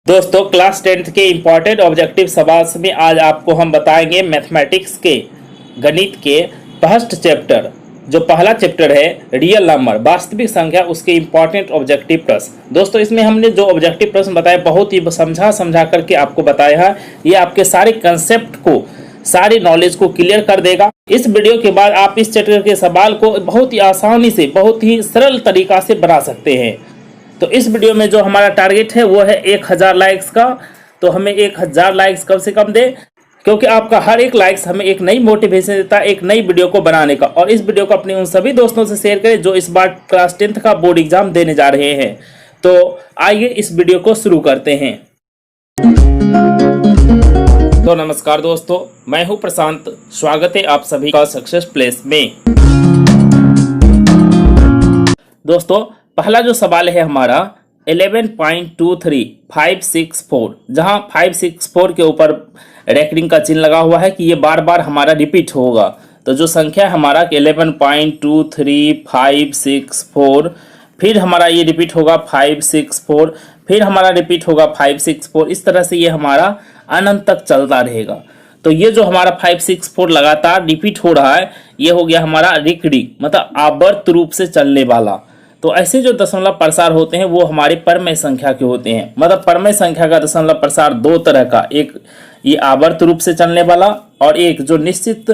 दोस्तों class 10th के important objective सवाल में आज आपको हम बताएंगे मैथमेटिक्स के गणित के फर्स्ट चैप्टर जो पहला चैप्टर है रियल नंबर वास्तविक संख्या उसके इम्पॉर्टेंट ऑब्जेक्टिव प्रश्न। दोस्तों इसमें हमने जो ऑब्जेक्टिव प्रश्न बताए बहुत ही समझा करके आपको बताया है। ये आपके सारे कंसेप्ट को सारी नॉलेज को क्लियर कर देगा। इस वीडियो के बाद आप इस चैप्टर के सवाल को बहुत ही आसानी से बहुत ही सरल तरीका से बना सकते हैं। तो इस वीडियो में जो हमारा टारगेट है वो है 1000 लाइक्स का। तो हमें 1000 लाइक्स कम से कम दे, क्योंकि आपका हर एक लाइक्स हमें एक नई मोटिवेशन देता है एक नई वीडियो को बनाने का। और इस वीडियो को अपने उन सभी दोस्तों से शेयर करें जो इस बार क्लास 10th का बोर्ड एग्जाम देने जा रहे हैं। तो आइए इस वीडियो को शुरू करते हैं। तो नमस्कार दोस्तों, मैं हूं प्रशांत। स्वागत है आप सभी का सक्सेस प्लेस में। दोस्तों पहला जो सवाल है हमारा 11.23564, जहां 564 के ऊपर रेकरिंग का चिन्ह लगा हुआ है कि ये बार बार हमारा रिपीट होगा। तो जो संख्या है हमारा 11.23564, फिर हमारा ये रिपीट होगा 564, फिर हमारा रिपीट होगा 564। इस तरह से ये हमारा अनंत तक चलता रहेगा। तो ये जो हमारा 564 लगातार रिपीट हो रहा है ये हो गया हमारा रिकरिंग, मतलब आवर्त रूप से चलने वाला। तो ऐसे जो दशमलव प्रसार होते हैं वो हमारे परमेय संख्या के होते हैं। मतलब परमेय संख्या का दशमलव प्रसार दो तरह का, एक ये आवर्त रूप से चलने वाला और एक जो निश्चित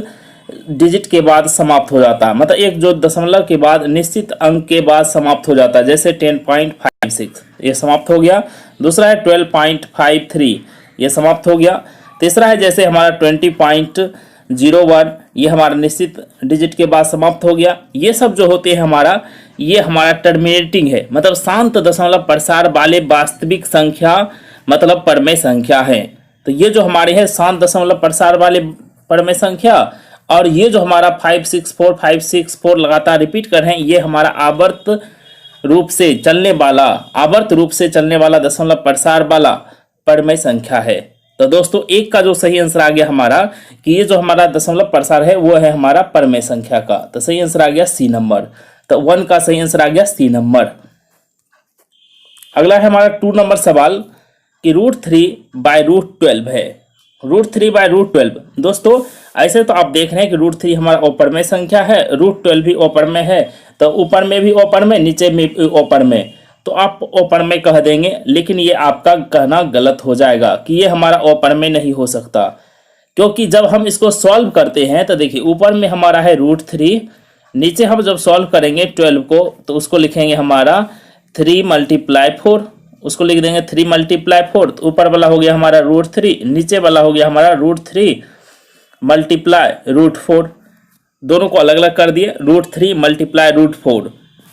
डिजिट के बाद समाप्त हो जाता है। मतलब एक जो दशमलव के बाद निश्चित अंक के बाद समाप्त हो जाता है, जैसे 10.56 ये समाप्त हो गया। दूसरा है 12.53 ये समाप्त हो गया। तीसरा है जैसे हमारा 20.01 ये हमारा निश्चित डिजिट के बाद समाप्त हो गया। ये सब जो होते हैं हमारा ये हमारा टर्मिनेटिंग है, मतलब शांत दशमलव प्रसार वाले वास्तविक संख्या मतलब परमेय संख्या है। तो ये जो हमारे हैं शांत दशमलव प्रसार वाले परमेय संख्या, और ये जो हमारा 564 लगातार रिपीट कर रहे हैं ये हमारा आवर्त रूप से चलने वाला दशमलव प्रसार वाला परमेय संख्या है। तो दोस्तों एक का जो सही आंसर आ गया हमारा कि ये जो हमारा दशमलव प्रसार है वो है हमारा परमेय संख्या का। तो सही आंसर आ गया सी नंबर। तो 1 का सही आंसर आ गया सी नंबर। अगला है हमारा 2 नंबर सवाल कि √3/√12 है। √3/√12 दोस्तों ऐसे तो आप देख रहे हैं कि √3 हमारा अपरमेय संख्या है, √12 भी अपरमेय है। तो ऊपर में भी अपरमेय नीचे में अपरमेय, तो आप अपरमेय कह देंगे, लेकिन ये आपका कहना गलत हो जाएगा कि ये हमारा अपरमेय नहीं हो सकता। क्योंकि जब हम इसको सॉल्व करते हैं तो देखिए ऊपर में हमारा है √3, नीचे हम जब सॉल्व करेंगे 12 को तो उसको लिखेंगे हमारा 3 × 4, उसको लिख देंगे 3 × 4। तो ऊपर वाला हो गया हमारा √3, नीचे वाला हो गया हमारा √3 × √4। दोनों को अलग अलग कर दिए, √3 × √4,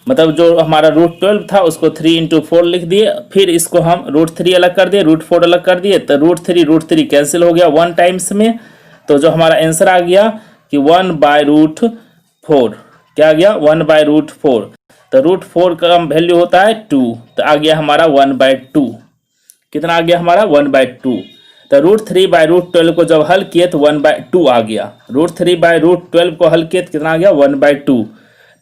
मतलब जो हमारा √12 था उसको 3 × 4 लिख दिए। फिर इसको हम √3 अलग कर दिए, √4 अलग कर दिए। तो √3 कैंसिल हो गया 1 टाइम्स में। तो जो हमारा आंसर आ गया कि 1/√4, क्या आ गया 1/√4। तो √4 का वैल्यू होता है 2, तो आ गया हमारा 1/2। कितना आ गया हमारा 1/2। तो √3/√12 को जब हल किए तो 1/2 आ गया। √3/√12 को हल किए तो कितना आ गया 1/2।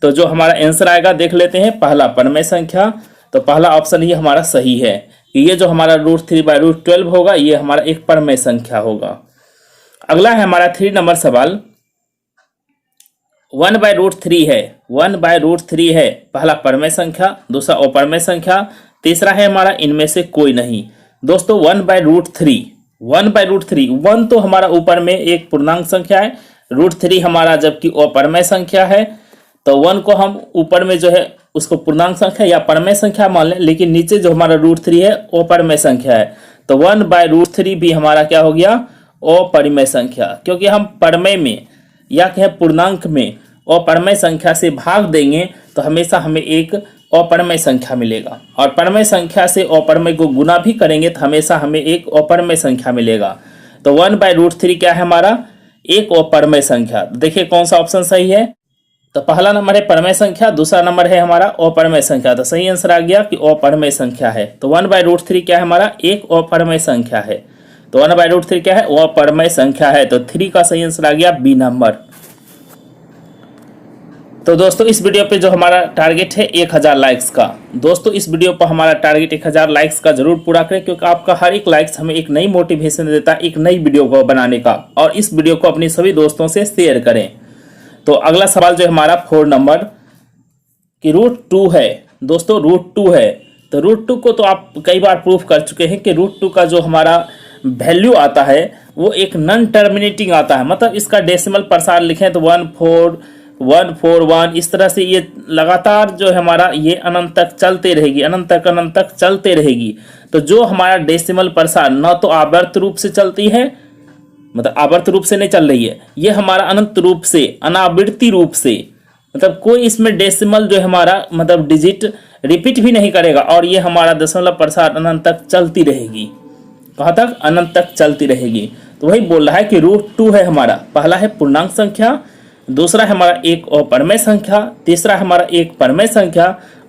तो जो हमारा आंसर आएगा देख लेते हैं, पहला परमेय संख्या। तो पहला ऑप्शन ही हमारा सही है कि ये जो हमारा √3/√12 होगा ये हमारा एक परमेय संख्या होगा। अगला है हमारा 3 नंबर सवाल 1/√3 है। 1/√3 है, पहला परमेय संख्या, दूसरा अपरमेय संख्या, तीसरा है हमारा इनमें से कोई नहीं। दोस्तों 1/√3 1 तो हमारा ऊपर में एक पूर्णांक संख्या है, √3 हमारा जबकि अपरमेय संख्या है। तो 1 को हम ऊपर में जो है उसको पूर्णांक संख्या या परमेय संख्या मान लें, लेकिन नीचे जो हमारा √3 है अपरमेय संख्या है। तो 1/√3 भी हमारा क्या हो गया अपरिमेय संख्या, क्योंकि हम परमेय में या कहें पूर्णांक में अपरमेय संख्या से भाग देंगे तो हमेशा हमें एक अपरमेय संख्या मिलेगा, और परमेय संख्या से अपरमेय को गुना भी करेंगे तो हमेशा हमें एक अपरमेय संख्या मिलेगा। तो 1/√3 क्या है हमारा एक अपरमेय संख्या। देखिए कौन सा ऑप्शन सही है। तो पहला नंबर है परमेय संख्या, दूसरा नंबर है हमारा अपरमेय संख्या। तो सही आंसर आ गया कि अपरमेय संख्या है। तो 1/√3 क्या है हमारा एक अपरमेय संख्या है। तो 1/√3 क्या है वो अपरमेय संख्या है। तो 3 का सही आंसर आ गया बी नंबर। तो दोस्तों इस वीडियो पे जो हमारा टारगेट है 1000 लाइक्स का, दोस्तों इस वीडियो पर हमारा टारगेट 1000 लाइक्स का जरूर पूरा करें, क्योंकि आपका हर एक लाइक्स हमें एक नई मोटिवेशन देता है एक नई वीडियो को बनाने का। और इस वीडियो को अपने सभी दोस्तों से शेयर करें। तो अगला सवाल जो हमारा 4 नंबर कि √2 है। दोस्तों √2 है, तो √2 को तो आप कई बार प्रूफ कर चुके हैं कि √2 का जो हमारा वैल्यू आता है वो एक नॉन टर्मिनेटिंग आता है। मतलब इसका डेसिमल प्रसार लिखें तो 14141 इस तरह से ये लगातार जो है हमारा ये अनंत तक चलते रहेगी, अनंत तक चलते रहेगी। तो जो हमारा डेसिमल प्रसार न तो आवर्त रूप से चलती है, मतलब आवर्त रूप से नहीं चल रही है, ये हमारा अनंत रूप से, अनावृत्ति रूप से, मतलब कोई इसमें डेसिमल जो है हमारा मतलब डिजिट रिपीट भी नहीं करेगा। और ये हमारा दशमलव प्रसार अनंत तक चलती रहेगी। कहाँ तक? अनंत तक चलती रहेगी। तो वही बोल रहा है कि √2 है हमारा, पहला है पूर्णांक संख्या, दूसरा है हमारा एक अपरमेय संख्या, तीसरा है हमारा एक परमेय संख्या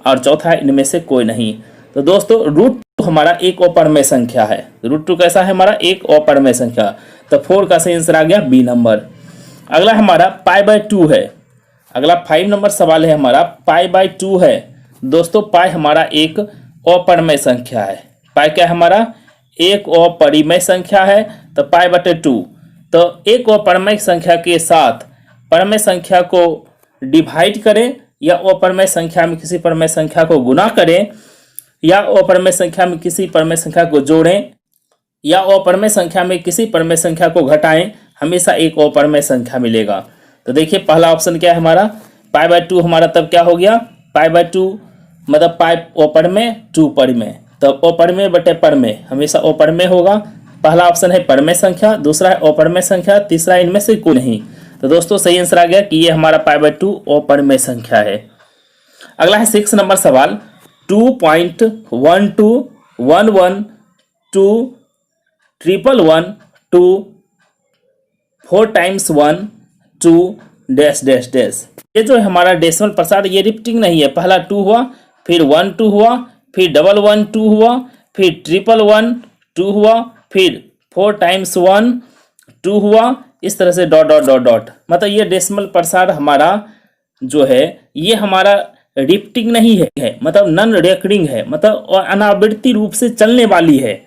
और चौथा है इनमें से कोई नहीं। तो दोस्तों √2 हमारा एक अपरमेय संख्या है। √2 कैसा है? हमारा एक अपरमेय संख्या। तो 4 का सही आंसर आ गया बी नंबर। अगला हमारा π/2 है। अगला 5 नंबर सवाल है हमारा π/2 है। दोस्तों पाई हमारा एक अपरमेय संख्या है। पाई क्या है? हमारा एक अपरिमेय संख्या है। तो π/2, तो एक अपरमेय संख्या के साथ परमेय संख्या को डिवाइड करें या अपरमेय संख्या में किसी परमेय संख्या को गुना करें या अपरमेय संख्या में किसी परमेय संख्या को जोड़ें या अपरमेय संख्या में किसी परमेय संख्या को घटाएं, हमेशा एक अपरमेय संख्या मिलेगा। तो देखिए पहला ऑप्शन क्या है हमारा π/2 हमारा तब क्या हो गया? π/2 मतलब पाई अपरमेय 2 परमेय, तब अपरमेय बटे परमेय हमेशा अपरमेय होगा। पहला ऑप्शन है परमेय संख्या, दूसरा है अपरमेय संख्या, तीसरा इनमें से कोई नहीं। तो दोस्तों सही आंसर आ गया कि ये हमारा π/2 अपरमेय संख्या है। अगला है 6 नंबर सवाल 2.11112111 4 times 1 2 डैश डैश डैश। ये जो है हमारा डेसिमल प्रसार ये रिपीटिंग नहीं है। पहला 2 हुआ, फिर 1 2 हुआ, फिर 1 1 2 हुआ, फिर 1 1 2 हुआ, फिर 4 times 1 2 हुआ, इस तरह से डॉट डॉट डॉट डॉट। मतलब ये डेसिमल प्रसार हमारा जो है ये हमारा रिपीटिंग नहीं है, मतलब नॉन रिकरिंग है, मतलब अनावृत्ति रूप से चलने वाली है।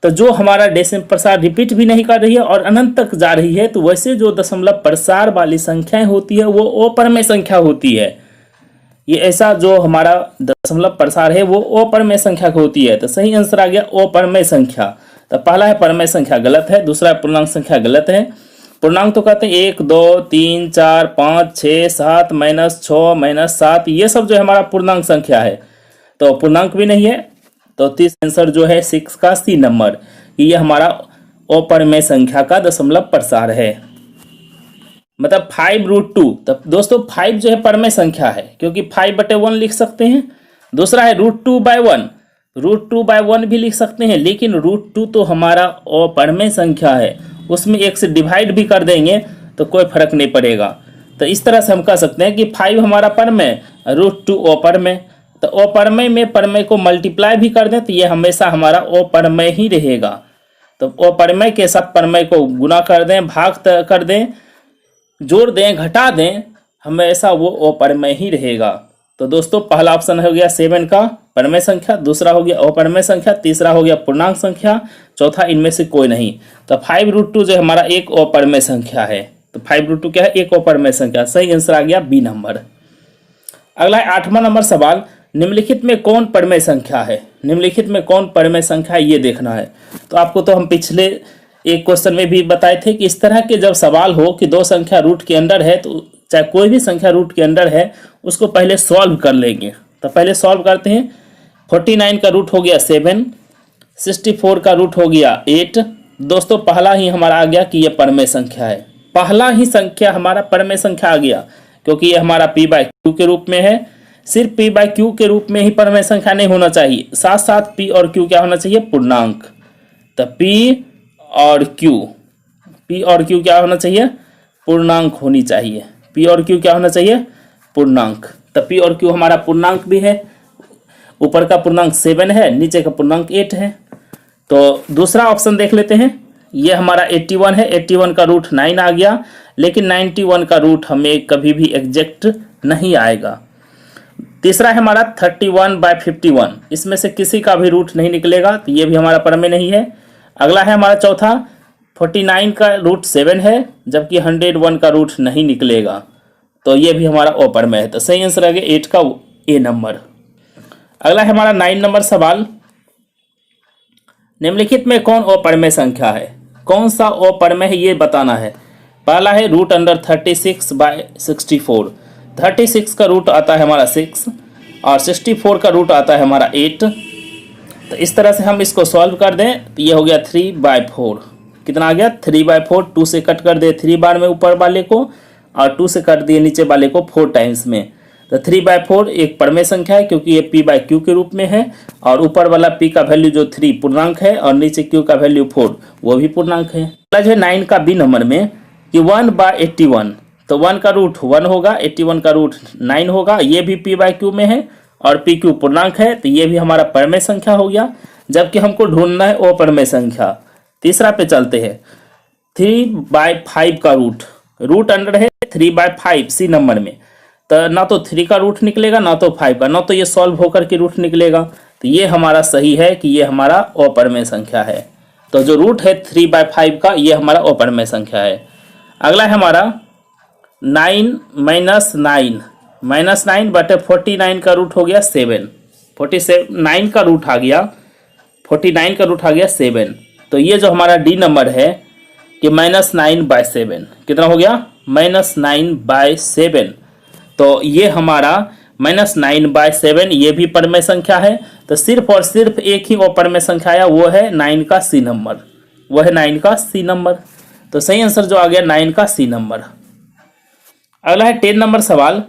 तो जो हमारा डेसिमल प्रसार रिपीट भी नहीं कर रही है और अनंत तक जा रही है, तो वैसे जो दशमलव प्रसार वाली संख्याएं होती है वो अपरमेय संख्या होती है। ये ऐसा जो हमारा दशमलव प्रसार है वो अपरमेय संख्या की होती है। तो सही आंसर आ गया अपरमेय संख्या। तो पहला है परमेय संख्या गलत है, दूसरा पूर्णांक संख्या गलत है। पूर्णांक तो कहते हैं 1 2 3 4 5 6 7 -6 -7 ये सब जो है हमारा पूर्णांक संख्या है, तो पूर्णांक भी नहीं है। तो तीसरा आंसर जो है 6 का सी नंबर, ये हमारा अपरमेय संख्या का दशमलव प्रसार है। मतलब 5√2। तब दोस्तों 5 जो है परमेय संख्या है, क्योंकि 5/1 लिख सकते हैं। दूसरा है √2/1, √2/1 भी लिख सकते हैं, लेकिन √2 तो हमारा अपरमेय संख्या है, उसमें 1 से डिवाइड भी कर देंगे तो कोई फर्क नहीं पड़ेगा। तो इस तरह से हम कह सकते हैं कि 5 हमारा परमेय, √2 अपरमेय। तो अपरमेय में परमेय को मल्टीप्लाई भी कर दें तो ये हमेशा हमारा अपरमेय ही रहेगा। तो अपरमेय के साथ परमेय को गुना कर दें, भाग कर दें, जोड़ दें, घटा दें, हमेशा वो अपरमेय ही रहेगा। तो दोस्तों पहला ऑप्शन हो गया 7 का परमेय संख्या, दूसरा हो गया अपरमेय संख्या, तीसरा हो गया पूर्णांक संख्या, चौथा इनमें से कोई नहीं। तो 5√2 जो हमारा एक अपरमेय संख्या है। तो 5√2 क्या है? एक अपरमेय संख्या। सही आंसर आ गया बी नंबर। अगला है 8वां नंबर सवाल, निम्नलिखित में कौन परमेय संख्या है? निम्नलिखित में कौन परमेय संख्या है ये देखना है। तो आपको तो हम पिछले एक क्वेश्चन में भी बताए थे कि इस तरह के जब सवाल हो कि 2 संख्या रूट के अंदर है, तो चाहे कोई भी संख्या रूट के अंदर है उसको पहले सॉल्व कर लेंगे। तो पहले सॉल्व करते हैं। 49 का रूट हो गया 7, 64 का रूट हो गया 8। दोस्तों पहला ही हमारा आ गया कि ये परमेय संख्या है। पहला ही संख्या हमारा परमेय संख्या आ गया, क्योंकि ये हमारा p/q के रूप में है। सिर्फ p/q के रूप में ही परमेय संख्या नहीं होना चाहिए, साथ साथ p और q क्या होना चाहिए? पूर्णांक। तो p और q क्या होना चाहिए? पूर्णांक होनी चाहिए। p और q क्या होना चाहिए? पूर्णांक। तो p और q हमारा पूर्णांक भी है। ऊपर का पूर्णांक 7 है, नीचे का पूर्णांक 8 है। तो दूसरा ऑप्शन देख लेते हैं। ये हमारा 81 है, 81 का रूट 9 आ गया, लेकिन 91 का रूट हमें कभी भी एग्जैक्ट नहीं आएगा। तीसरा है हमारा 31/51, इसमें से किसी का भी रूट नहीं निकलेगा, तो ये भी हमारा प्रमेय नहीं है। अगला है हमारा चौथा 49 का रूट 7 है, जबकि 101 का रूट नहीं निकलेगा, तो ये भी हमारा अप्रमेय है। तो सही आंसर आ गया 8 का ए नंबर। अगला है हमारा 9 नंबर सवाल, निम्नलिखित में कौन अप्रमेय संख्या है? कौन सा अप्रमेय है ये बताना है। पहला है √36/64, 36 का रूट आता है हमारा 6 और 64 का रूट आता है हमारा 8। तो इस तरह से हम इसको सॉल्व कर दें तो ये हो गया 3/4। कितना आ गया? 3/4। 2 से कट कर दे 3 बार में ऊपर वाले को और 2 से कट दिए नीचे वाले को 4 टाइम्स में। तो 3/4 एक परमेय संख्या है क्योंकि ये p/q के रूप में है और ऊपर वाला p का वैल्यू जो 3 पूर्णांक है और नीचे q का वैल्यू 4 वो भी पूर्णांक है। अगला जो है 9 का बी नंबर में कि 1/81, तो 1 का रूट 1 होगा, 81 का रूट 9 होगा, ये भी p/q में है और pq पूर्णांक है, तो ये भी हमारा परमेय संख्या हो गया। जबकि हमको ढूंढना है अपरमेय संख्या। तीसरा पे चलते हैं 3/5 का रूट अंडर है 3/5 सी नंबर में, तो ना तो 3 का रूट निकलेगा ना तो 5 का, ना तो ये सॉल्व होकर के रूट निकलेगा, तो ये हमारा सही है कि ये हमारा अपरमेय संख्या है। तो जो रूट है 3/5 का ये हमारा अपरमेय संख्या है। अगला है हमारा 9 -9/49 का रूट हो गया 7, 9 का रूट आ गया 49 का रूट आ गया 7। तो ये जो हमारा डी नंबर है कि -9/7 कितना हो गया? -9/7। तो ये हमारा -9/7 ये भी परमेय संख्या है। तो सिर्फ और सिर्फ एक ही अपरमेय संख्या आया, वो है 9 का सी नंबर, वो है 9 का सी नंबर। तो सही आंसर जो आ गया 9 का सी नंबर। अगला है 10 नंबर सवाल,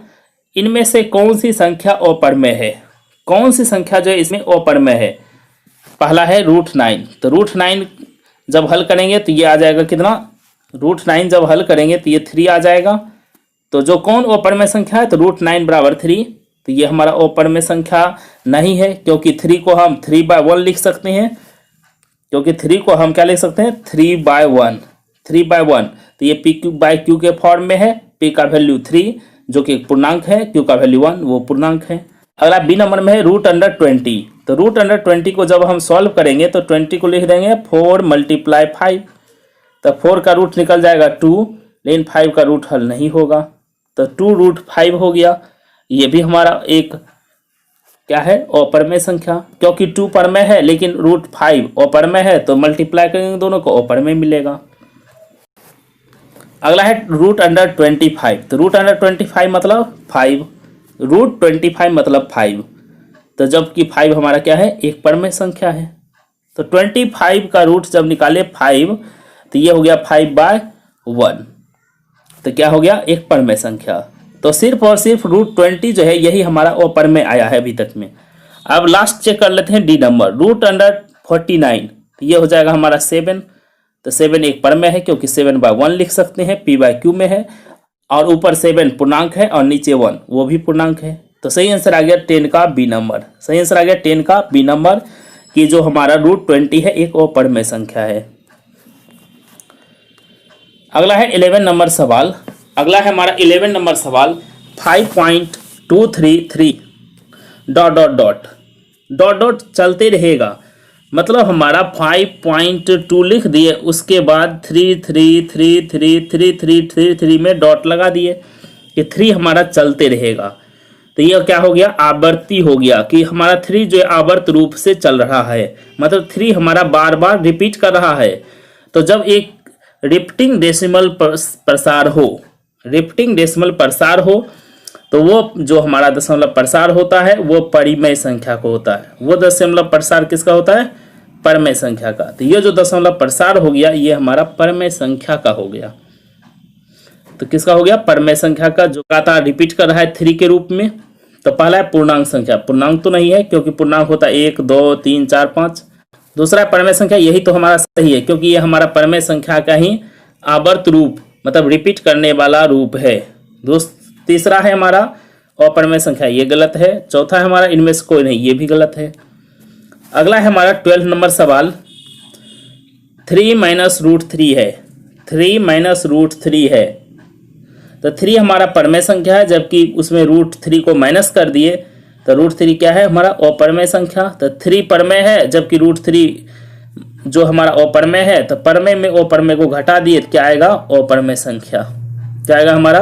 इनमें से कौन सी संख्या अपरमेय है? कौन सी संख्या जो है इसमें अपरमेय है? पहला है √9, तो √9 जब हल करेंगे तो ये आ जाएगा कितना? √9 जब हल करेंगे तो ये 3 आ जाएगा। तो जो कौन अपरमेय संख्या है? तो √9 = 3, तो ये हमारा अपरमेय संख्या नहीं है क्योंकि 3 को हम 3/1 लिख सकते हैं, क्योंकि 3 को हम क्या लिख सकते हैं? 3/1। तो ये p/q के फॉर्म में है, p का वैल्यू 3 जो कि एक पूर्णांक है, q का वैल्यू 1 वो पूर्णांक है। अगला बी नंबर में है √20, तो √20 को जब हम सॉल्व करेंगे तो 20 को लिख देंगे 4 × 5, तो 4 का रूट निकल जाएगा 2, लेकिन 5 का रूट हल नहीं होगा, तो 2√5 हो गया। ये भी हमारा एक क्या है? अपरमेय संख्या, क्योंकि 2 परमेय है लेकिन √5 अपरमेय है, तो मल्टीप्लाई करेंगे दोनों को अपरमेय मिलेगा। अगला है √25, तो √25 मतलब 5, √25 मतलब 5, तो जबकि 5 हमारा क्या है? एक परमेय संख्या है। तो 25 का रूट जब निकाले 5 तो ये हो गया 5/1, तो क्या हो गया? एक परमेय संख्या। तो सिर्फ और सिर्फ √20 जो है यही हमारा अपरमेय आया है अभी तक में। अब लास्ट चेक कर लेते हैं डी नंबर √49, तो ये हो जाएगा हमारा 7, तो 7 एक परमेय है क्योंकि 7/1 लिख सकते हैं, p/q में है और ऊपर 7 पूर्णांक है और नीचे 1 वो भी पूर्णांक है। तो सही आंसर आ गया 10 का बी नंबर। सही आंसर आ गया 10 का बी नंबर कि जो हमारा √20 है एक अपरमेय संख्या है। अगला है 11 नंबर सवाल। अगला है हमारा 11 नंबर सवाल 5.233 ... चलते रहेगा, मतलब हमारा 5.2 लिख दिए, उसके बाद 3 में डॉट लगा दिए कि 3 हमारा चलते रहेगा। तो ये क्या हो गया? आवर्ती हो गया कि हमारा 3 जो है आवर्त रूप से चल रहा है, मतलब 3 हमारा बार बार रिपीट कर रहा है। तो जब एक रिपीटिंग डेसिमल प्रसार हो तो वो जो हमारा दशमलव प्रसार होता है वो परिमेय संख्या को होता है। वो दशमलव प्रसार किसका होता है? परमेय संख्या का। तो ये जो दशमलव प्रसार हो गया ये हमारा परमेय संख्या का हो गया। तो किसका हो गया? परमेय संख्या का, जो लगातार रिपीट कर रहा है 3 के रूप में। तो पहला है पूर्णांक संख्या, पूर्णांक तो नहीं है क्योंकि पूर्णांक होता है 1 2 3 4 5। दूसरा है परमेय संख्या, यही तो हमारा सही है क्योंकि ये हमारा परमेय संख्या का ही आवर्त रूप मतलब रिपीट करने वाला रूप है। तीसरा है हमारा अपरमेय संख्या, ये गलत है। चौथा है हमारा इनमें से कोई नहीं, ये भी गलत है। अगला है हमारा 12 नंबर सवाल 3 - √3 है, 3 - √3 है। तो 3 हमारा परमेय संख्या है, जबकि उसमें रूट 3 को माइनस कर दिए तो रूट 3 क्या है हमारा अपरमेय संख्या। तो 3 परमेय है, जबकि रूट 3 जो हमारा अपरमेय है, तो परमेय में अपरमेय को घटा दिए तो क्या आएगा अपरमेय संख्या। क्या आएगा हमारा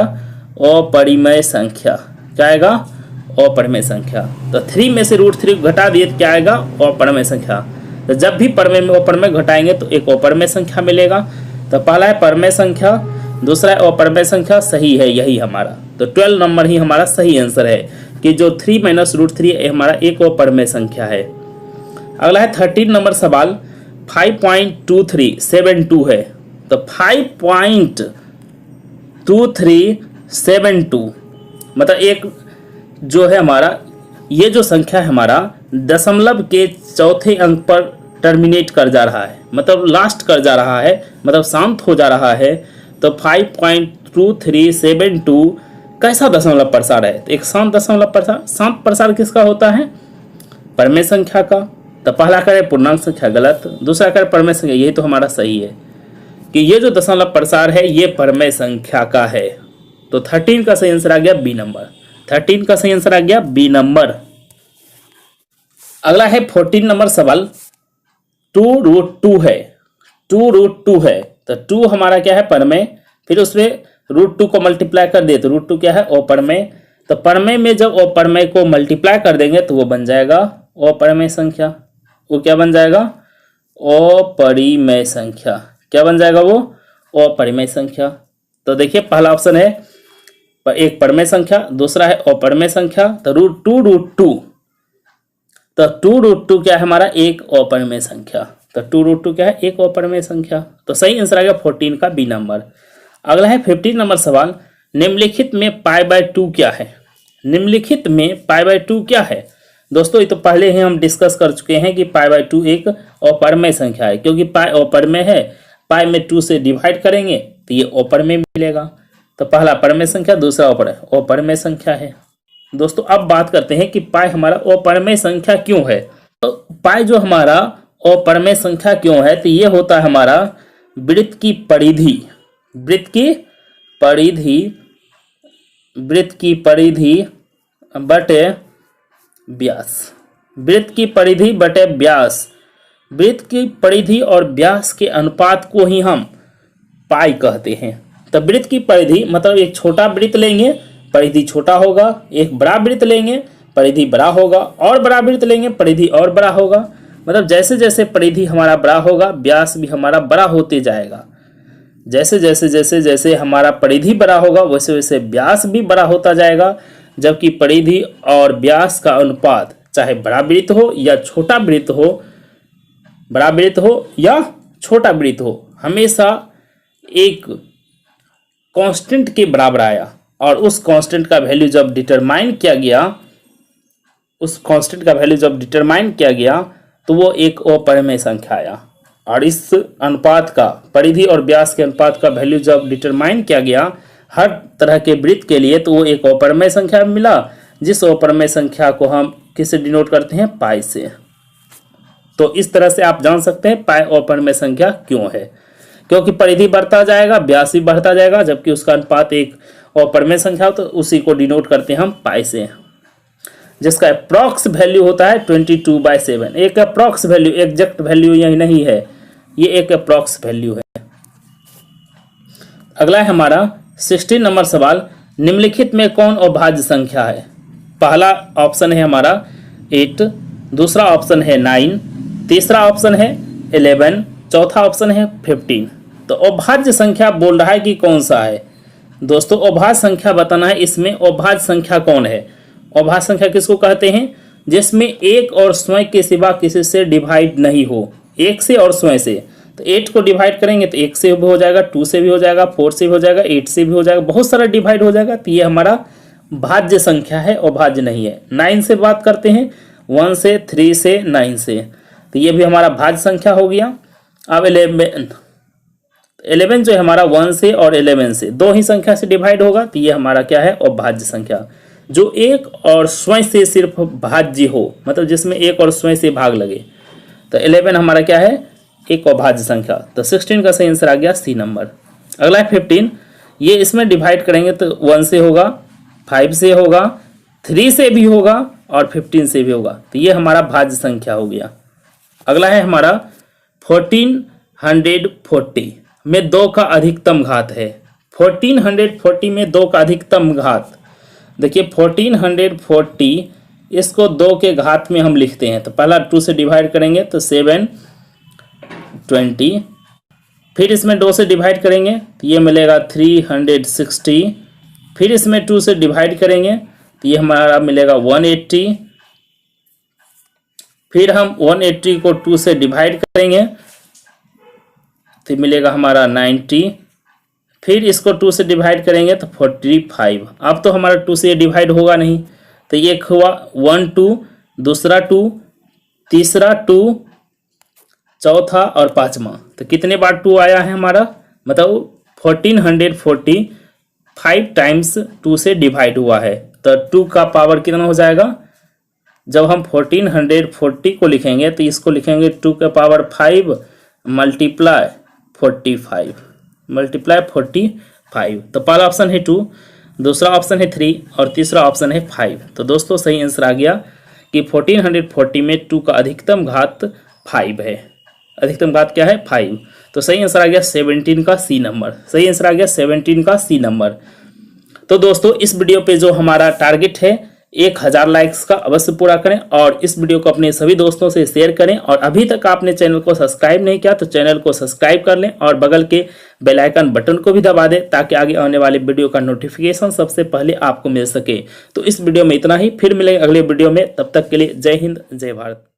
अपरिमेय संख्या। क्या आएगा अपरिमेय संख्या। तो 3 में से रूट 3 घटा दिए तो क्या आएगा अपरिमेय संख्या। तो जब भी परमेय में अपरिमेय घटाएंगे तो एक अपरिमेय संख्या मिलेगा। तो पहला है परमेय संख्या, दूसरा है अपरिमेय संख्या, सही है यही हमारा। तो 12 नंबर ही हमारा सही आंसर है कि जो 3 माइनस रूट 3 हमारा एक अपरिमेय संख्या है। अगला है 13 नंबर सवाल, 5.2372 है। तो 5.2372 मतलब एक जो है हमारा ये जो संख्या है हमारा दशमलव के चौथे अंक पर टर्मिनेट कर जा रहा है, मतलब लास्ट कर जा रहा है, मतलब शांत हो जा रहा है। तो 5.2372 कैसा दशमलव प्रसार है? तो एक शांत दशमलव प्रसार। शांत प्रसार किसका होता है? परमेय संख्या का। तो पहला करें पूर्णांक संख्या, गलत। दूसरा करें परमेय संख्या, यही तो हमारा सही है कि ये जो दशमलव प्रसार है ये परमेय संख्या का है। तो 13 का सही आंसर आ गया बी नंबर। 13 का सही आंसर आ गया बी नंबर। अगला है 14 नंबर सवाल, 2√2 है। 2√2 है तो 2 हमारा क्या है परमेय, फिर उसमें √2 को मल्टीप्लाई कर दे तो √2 क्या है अपरमेय। तो परमेय में जब अपरमेय को मल्टीप्लाई कर देंगे तो वो बन जाएगा अपरमेय संख्या। वो क्या बन जाएगा? अपरिमेय संख्या। क्या बन जाएगा वो? अपरिमेय संख्या। तो देखिए पहला ऑप्शन है एक परमेय संख्या, दूसरा है अपरमेय संख्या। तो √2 तो 2√2 क्या है हमारा? एक अपरिमेय संख्या। तो 2√2 क्या है? एक अपरिमेय संख्या। तो सही आंसर आ गया 14 का बी नंबर। अगला है 15 नंबर सवाल, निम्नलिखित में π/2 क्या है? निम्नलिखित में π/2 क्या है? दोस्तों ये तो पहले ही हम डिस्कस कर चुके हैं कि π/2 एक अपरमेय संख्या है, क्योंकि पाई अपरमेय है, पाई में 2 से डिवाइड करेंगे तो ये अपरमेय मिलेगा। तो पहला परमेय संख्या, दूसरा अपरमेय संख्या है। दोस्तों अब बात करते हैं कि पाई हमारा अपरमेय संख्या क्यों है। तो पाई जो हमारा अपरमेय संख्या क्यों है, तो ये होता है हमारा वृत्त की परिधि। वृत्त की परिधि बटे व्यास। वृत्त की परिधि बटे व्यास। वृत्त की परिधि और व्यास के अनुपात को ही हम पाई कहते हैं। तो वृत्त की परिधि मतलब एक छोटा वृत्त लेंगे, परिधि छोटा होगा, एक बड़ा वृत्त लेंगे, परिधि बड़ा होगा, और बड़ा वृत्त लेंगे, परिधि और बड़ा होगा। मतलब जैसे जैसे परिधि हमारा बड़ा होगा व्यास भी हमारा बड़ा होते जाएगा। जैसे हमारा परिधि बड़ा होगा वैसे वैसे व्यास भी बड़ा होता जाएगा। जबकि परिधि और व्यास का अनुपात चाहे बड़ा वृत्त हो या छोटा वृत्त हो, बड़ा वृत्त हो या छोटा वृत्त हो, हमेशा एक कांस्टेंट के बराबर आया। और उस कांस्टेंट का वैल्यू जब डिटरमाइन किया गया, तो वो एक अपरिमेय संख्या आया। और इस अनुपात का, परिधि और व्यास के अनुपात का वैल्यू जब डिटरमाइन किया गया हर तरह के वृत्त के लिए, तो वो एक अपरिमेय संख्या मिला, जिस अपरिमेय संख्या को हम किससे डिनोट करते हैं? पाई से। तो इस तरह से आप जान सकते हैं पाई अपरिमेय संख्या क्यों है, क्योंकि परिधि बढ़ता जाएगा, व्यास भी बढ़ता जाएगा, जबकि उसका अनुपात एक अपरिमेय संख्या हो, तो उसी को डिनोट करते हैं हम पाई से, जिसका अप्रॉक्स वैल्यू होता है 22/7। एक अप्रॉक्स वैल्यू, एग्जैक्ट वैल्यू यही नहीं है, ये एक अप्रॉक्स वैल्यू है। अगला है हमारा 16 नंबर सवाल, निम्नलिखित में कौन अभाज्य संख्या है? पहला ऑप्शन है हमारा 8, दूसरा ऑप्शन है 9, तीसरा ऑप्शन है 11, चौथा ऑप्शन है 15। तो अभाज्य संख्या बोल रहा है कि कौन सा है? दोस्तों अभाज्य संख्या बताना है। इसमें अभाज्य संख्या कौन है? अभाज्य संख्या किसको कहते हैं? जिसमें एक और स्वयं के सिवा किसी से डिवाइड नहीं हो, एक से और स्वयं से। तो 8 को डिवाइड करेंगे तो 1 से भी हो जाएगा, 2 से भी हो जाएगा, 4 से भी हो जाएगा, 8 से भी हो जाएगा, बहुत सारा डिवाइड हो जाएगा। तो ये हमारा भाज्य संख्या है, अभाज्य नहीं है। 9 से बात करते हैं, 1 से, 3 से, 9 से, तो ये भी हमारा भाज्य संख्या हो गया। अब 11 जो है हमारा 1 से और 11 से, दो ही संख्या से डिवाइड होगा, तो ये हमारा क्या है? अभाज्य संख्या, जो एक और स्वयं से सिर्फ भाज्य हो, मतलब जिसमें एक और स्वयं से भाग लगे। तो 11 हमारा क्या है? एक अभाज्य संख्या। तो 16 का सही आंसर आ गया सी नंबर। अगला है 15, ये इसमें डिवाइड करेंगे तो 1 से होगा, 5 से होगा, 3 से भी होगा और 15 से भी होगा। तो ये हमारा भाज्य संख्या हो गया। अगला है हमारा 1440 में 2 का अधिकतम घात है। 1440 में 2 का अधिकतम घात, देखिए 1440 इसको 2 के घात में हम लिखते हैं। तो पहला 2 से डिवाइड करेंगे तो 720, फिर इसमें 2 से डिवाइड करेंगे तो ये मिलेगा 360, फिर इसमें 2 से डिवाइड करेंगे तो ये हमारा मिलेगा 180, फिर हम 180 को 2 से डिवाइड करेंगे तो मिलेगा हमारा 90, फिर इसको 2 से डिवाइड करेंगे तो 45। अब तो हमारा 2 से ये डिवाइड होगा नहीं, तो ये हुआ 1 2, दूसरा 2, तीसरा 2, चौथा और पांचवा। तो कितने बार 2 आया है हमारा, मतलब 1440 5 टाइम्स 2 से डिवाइड हुआ है। तो 2 का पावर कितना हो जाएगा, जब हम 1440 को लिखेंगे तो इसको लिखेंगे 2 का पावर 5 मल्टीप्लाई 45 तो पहला ऑप्शन है 2, दूसरा ऑप्शन है 3 और तीसरा ऑप्शन है 5। तो दोस्तों सही आंसर आ गया कि 1440 में 2 का अधिकतम घात 5 है। अधिकतम घात क्या है, 5। तो सही आंसर आ गया 17 का सी नंबर। सही आंसर आ गया 17 का सी नंबर। तो दोस्तों इस वीडियो पे जो हमारा टारगेट है 1000 लाइक्स का अवश्य पूरा करें और इस वीडियो को अपने सभी दोस्तों से शेयर करें। और अभी तक आपने चैनल को सब्सक्राइब नहीं किया तो चैनल को सब्सक्राइब कर लें और बगल के बेल आइकन बटन को भी दबा दें ताकि आगे आने वाले वीडियो का नोटिफिकेशन सबसे पहले आपको मिल सके। तो इस वीडियो में इतना ही, फिर मिलेंगे अगले वीडियो में। तब तक के लिए जय हिंद, जय भारत।